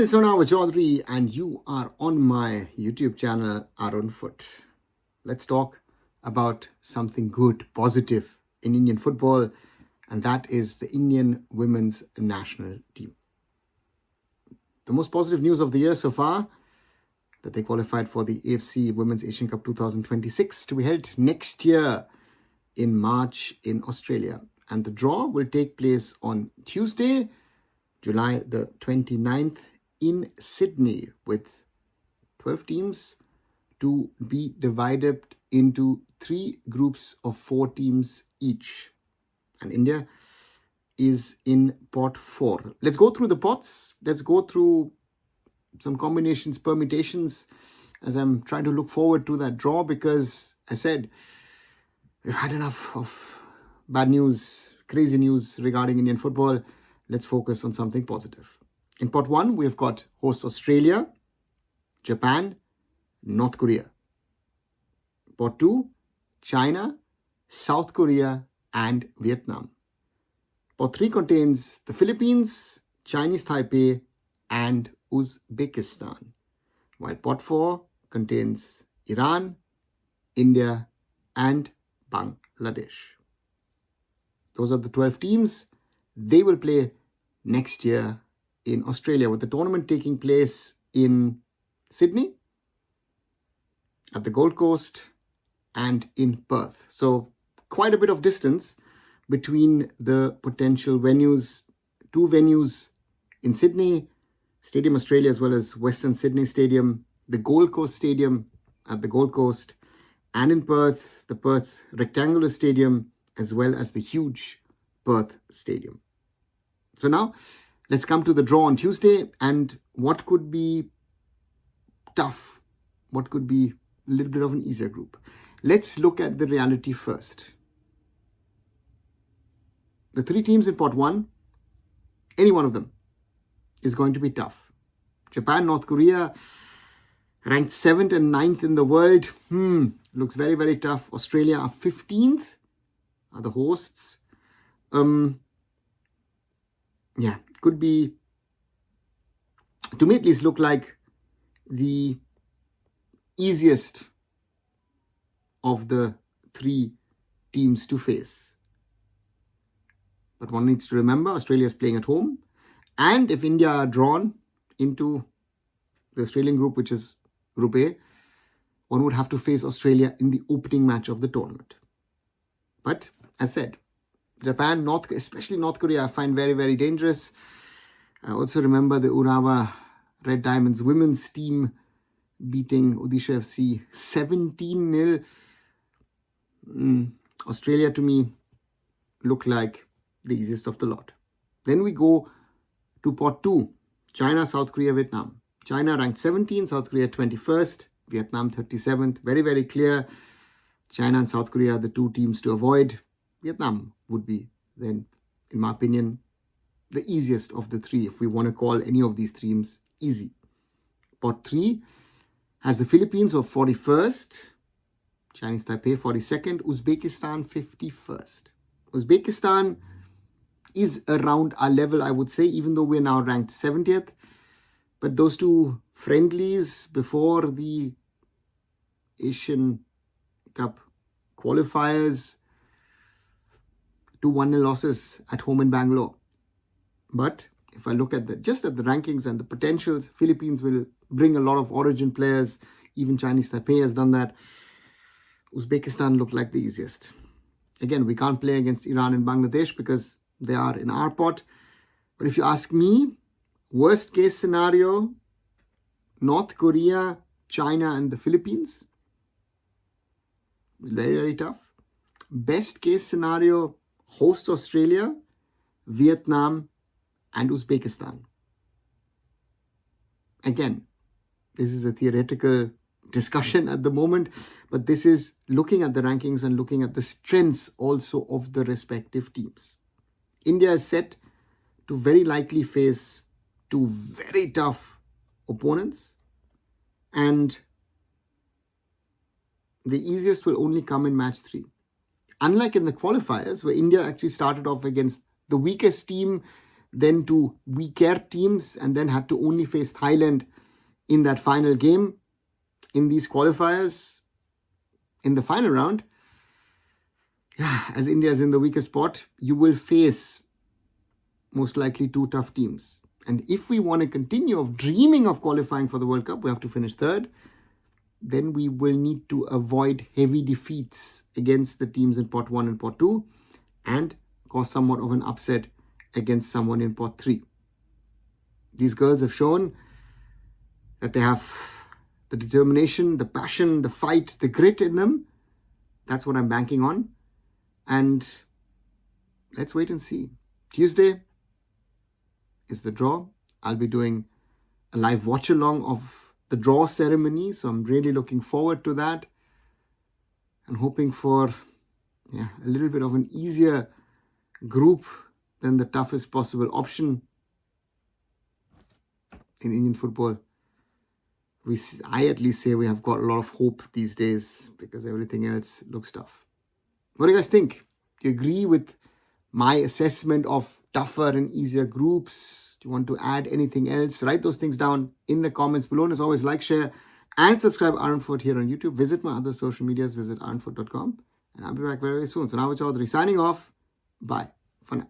this is Arunava Chaudhuri and you are on my YouTube channel, Arunfoot. Let's talk about something good, positive in Indian football, and that is the Indian women's national team. The most positive news of the year so far, that they qualified for the AFC Women's Asian Cup 2026 to be held next year in March in Australia. And the draw will take place on Tuesday, July the 29th in Sydney, with 12 teams to be divided into 3 groups of 4 teams each. And India is in pot 4. Let's go through the pots. Let's go through some combinations, permutations, as I'm trying to look forward to that draw, because I said we've had enough of bad news, crazy news regarding Indian football. Let's focus on something positive. In pot 1, we've got hosts Australia, Japan, North Korea. Pot 2, China, South Korea, and Vietnam. Pot 3 contains the Philippines, Chinese Taipei, and Uzbekistan. While pot 4 contains Iran, India, and Bangladesh. Those are the 12 teams. They will play next year in Australia, with the tournament taking place in Sydney, at the Gold Coast, and in Perth. So quite a bit of distance between the potential venues. 2 venues in Sydney, Stadium Australia, as well as Western Sydney Stadium, the Gold Coast Stadium at the Gold Coast, and in Perth, the Perth Rectangular Stadium, as well as the huge Perth Stadium. So now, let's come to the draw on Tuesday, and what could be tough, what could be a little bit of an easier group. Let's look at the reality first. The 3 teams in pot 1, any one of them is going to be tough. Japan, North Korea, ranked 7th and 9th in the world. Looks very, very tough. Australia are 15th, are the hosts. Could be, to me at least, look like the easiest of the 3 teams to face. But one needs to remember, Australia is playing at home. And if India are drawn into the Australian group, which is Group A, one would have to face Australia in the opening match of the tournament. But as said, Japan, especially North Korea, I find very, very dangerous. I also remember the Arunava Red Diamonds women's team beating Odisha FC 17-0. Australia, to me, look like the easiest of the lot. Then we go to pot 2, China, South Korea, Vietnam. China ranked 17th, South Korea 21st, Vietnam 37th. Very, very clear. China and South Korea are the 2 teams to avoid. Vietnam would be then, in my opinion, the easiest of the 3, if we want to call any of these teams easy. Pot 3 has the Philippines of 41st, Chinese Taipei 42nd, Uzbekistan 51st. Uzbekistan is around our level, I would say, even though we're now ranked 70th. But those 2 friendlies before the Asian Cup qualifiers, 2 1-0 losses at home in Bangalore. But if I look at just at the rankings and the potentials, Philippines will bring a lot of origin players. Even Chinese Taipei has done that. Uzbekistan look like the easiest. Again, we can't play against Iran and Bangladesh because they are in our pot. But if you ask me, worst case scenario, North Korea, China, and the Philippines. Very, very tough. Best case scenario, host Australia, Vietnam, and Uzbekistan. Again, this is a theoretical discussion at the moment, but this is looking at the rankings and looking at the strengths also of the respective teams. India is set to very likely face 2 very tough opponents, and the easiest will only come in match 3. Unlike in the qualifiers, where India actually started off against the weakest team then to weaker teams, and then had to only face Thailand in that final game in these qualifiers in the final round. Yeah, as India is in the weaker spot, you will face most likely two tough teams. And if we want to continue dreaming of qualifying for the World Cup, we have to finish third. Then we will need to avoid heavy defeats against the teams in pot 1 and pot 2 and cause somewhat of an upset against someone in pot 3. These girls have shown that they have the determination, the passion, the fight, the grit in them. That's what I'm banking on. And let's wait and see. Tuesday is the draw. I'll be doing a live watch along of the draw ceremony, so I'm really looking forward to that and hoping for a little bit of an easier group than the toughest possible option in Indian football. I at least say we have got a lot of hope these days because everything else looks tough. What do you guys think? Do you agree with my assessment of tougher and easier groups? Do you want to add anything else? Write those things down in the comments below. And as always, like, share, and subscribe Arunfoot here on YouTube. Visit my other social medias. Visit arunfoot.com. And I'll be back very, very soon. So Arunava Chaudhuri signing off. Bye for now.